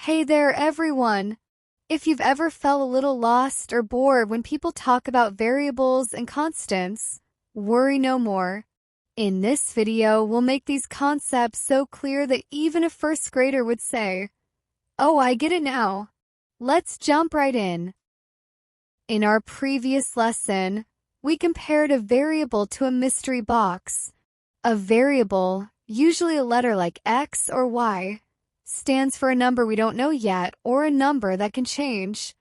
Hey there, everyone! If you've ever felt a little lost or bored when people talk about variables and constants, worry no more. In this video, we'll make these concepts so clear that even a first grader would say, "Oh, I get it now." Let's jump right in. In our previous lesson, we compared a variable to a mystery box. A variable, usually a letter like X or Y, stands for a number we don't know yet or a number that can change.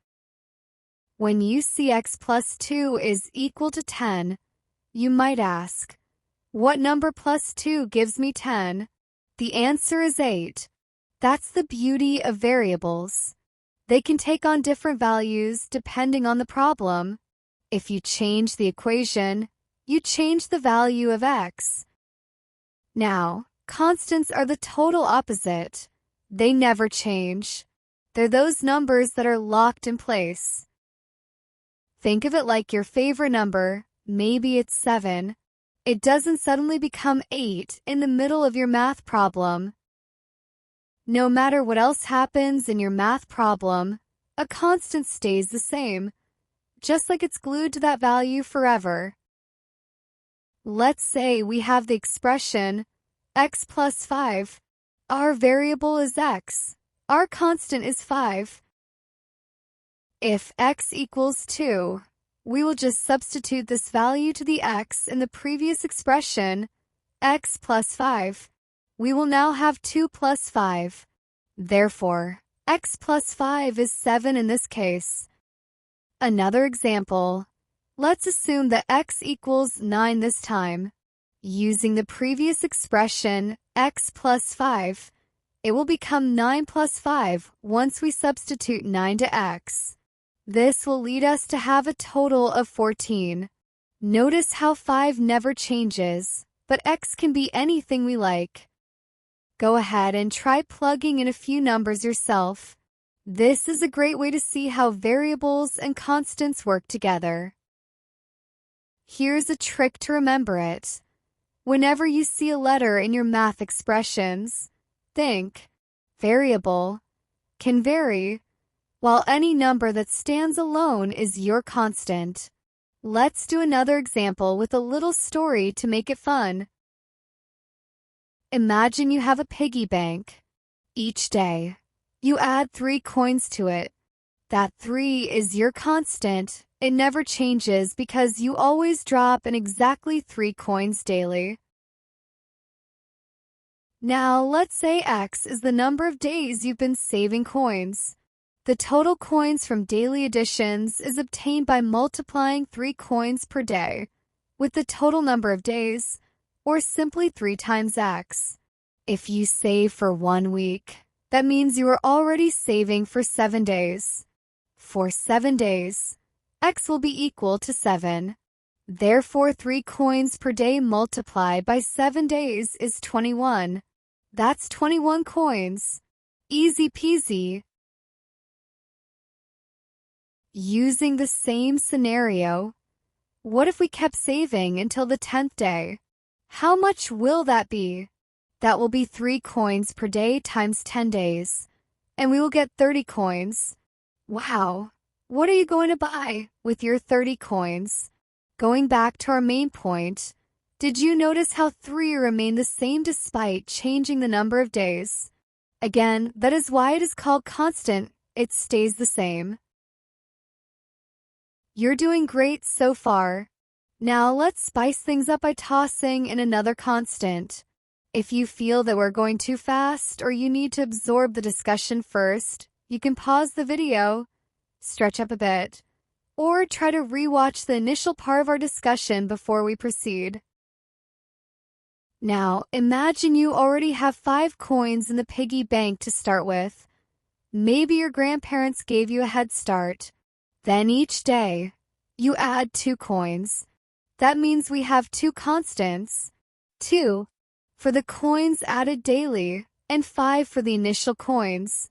When you see x plus 2 is equal to 10, you might ask, what number plus 2 gives me 10? The answer is 8. That's the beauty of variables. They can take on different values depending on the problem. If you change the equation, you change the value of x. Now, constants are the total opposite. They never change. They're those numbers that are locked in place. Think of it like your favorite number, maybe it's 7. It doesn't suddenly become 8 in the middle of your math problem. No matter what else happens in your math problem, a constant stays the same, just like it's glued to that value forever. Let's say we have the expression x plus 5. Our variable is x. Our constant is 5. If x equals 2, we will just substitute this value to the x in the previous expression, x plus 5. We will now have 2 plus 5. Therefore, x plus 5 is 7 in this case. Another example. Let's assume that x equals 9 this time. Using the previous expression, x plus 5, it will become 9 plus 5 once we substitute 9 to x. This will lead us to have a total of 14. Notice how 5 never changes, but x can be anything we like. Go ahead and try plugging in a few numbers yourself. This is a great way to see how variables and constants work together. Here's a trick to remember it. Whenever you see a letter in your math expressions, think, variable, can vary, while any number that stands alone is your constant. Let's do another example with a little story to make it fun. Imagine you have a piggy bank. Each day, you add 3 coins to it. That 3 is your constant. It never changes because you always drop in exactly 3 coins daily. Now, let's say x is the number of days you've been saving coins. The total coins from daily additions is obtained by multiplying 3 coins per day with the total number of days, or simply 3 times x. If you save for 1 week, that means you are already saving for 7 days. For 7 days, x will be equal to 7. Therefore, 3 coins per day multiplied by 7 days is 21. That's 21 coins. Easy peasy. Using the same scenario, what if we kept saving until the 10th day? How much will that be? That will be 3 coins per day times 10 days, and we will get 30 coins. Wow! What are you going to buy with your 30 coins? Going back to our main point, did you notice how 3 remain the same despite changing the number of days? Again, that is why it is called constant. It stays the same. You're doing great so far. Now let's spice things up by tossing in another constant. If you feel that we're going too fast or you need to absorb the discussion first, you can pause the video, stretch up a bit, or try to rewatch the initial part of our discussion before we proceed. Now, imagine you already have 5 coins in the piggy bank to start with. Maybe your grandparents gave you a head start. Then each day, you add 2 coins. That means we have 2 constants. 2 for the coins added daily, and 5 for the initial coins.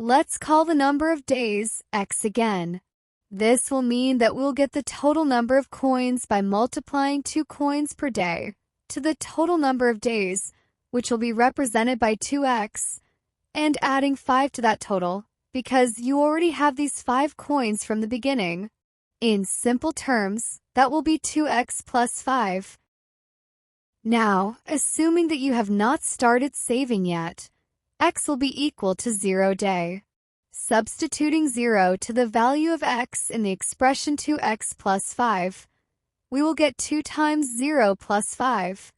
Let's call the number of days x again. This will mean that we'll get the total number of coins by multiplying 2 coins per day to the total number of days, which will be represented by 2x, and adding 5 to that total, because you already have these 5 coins from the beginning. In simple terms, that will be 2x plus 5. Now, assuming that you have not started saving yet, x will be equal to 0 day. Substituting 0 to the value of x in the expression 2x plus 5, we will get 2 times 0 plus 5.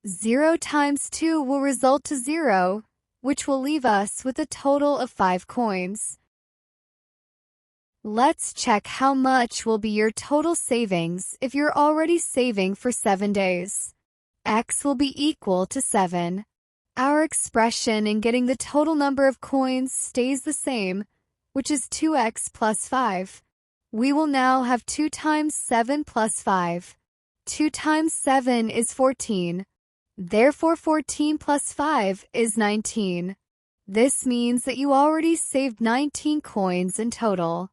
0 times 2 will result to 0, which will leave us with a total of 5 coins. Let's check how much will be your total savings if you're already saving for 7 days. X will be equal to 7. Our expression in getting the total number of coins stays the same, which is 2x plus 5. We will now have 2 times 7 plus 5. 2 times 7 is 14. Therefore, 14 plus 5 is 19. This means that you already saved 19 coins in total.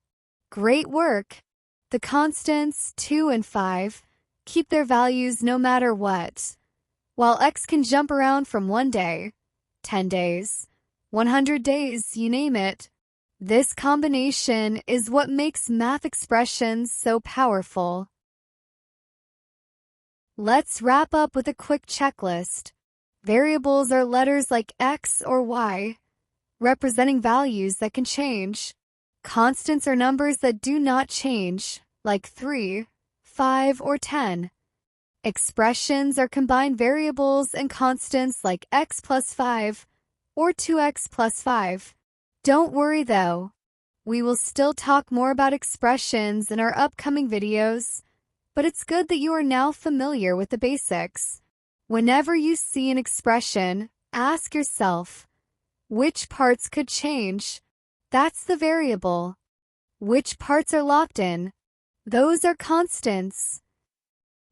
Great work! The constants 2 and 5 keep their values no matter what. While x can jump around from 1 day, 10 days, 100 days, you name it. This combination is what makes math expressions so powerful. Let's wrap up with a quick checklist. Variables are letters like x or y, representing values that can change. Constants are numbers that do not change, like 3, 5, or 10. Expressions are combined variables and constants like x plus 5 or 2x plus 5. Don't worry though. We will still talk more about expressions in our upcoming videos, but it's good that you are now familiar with the basics. Whenever you see an expression, ask yourself, which parts could change? That's the variable. Which parts are locked in? Those are constants.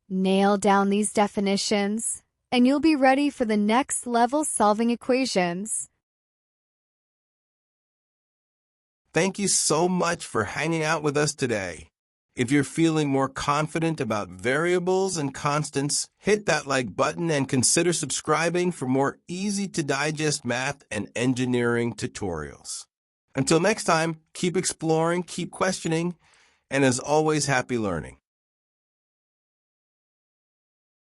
Nail down these definitions, and you'll be ready for the next level solving equations. Thank you so much for hanging out with us today. If you're feeling more confident about variables and constants, hit that like button and consider subscribing for more easy-to-digest math and engineering tutorials. Until next time, keep exploring, keep questioning, and as always, happy learning.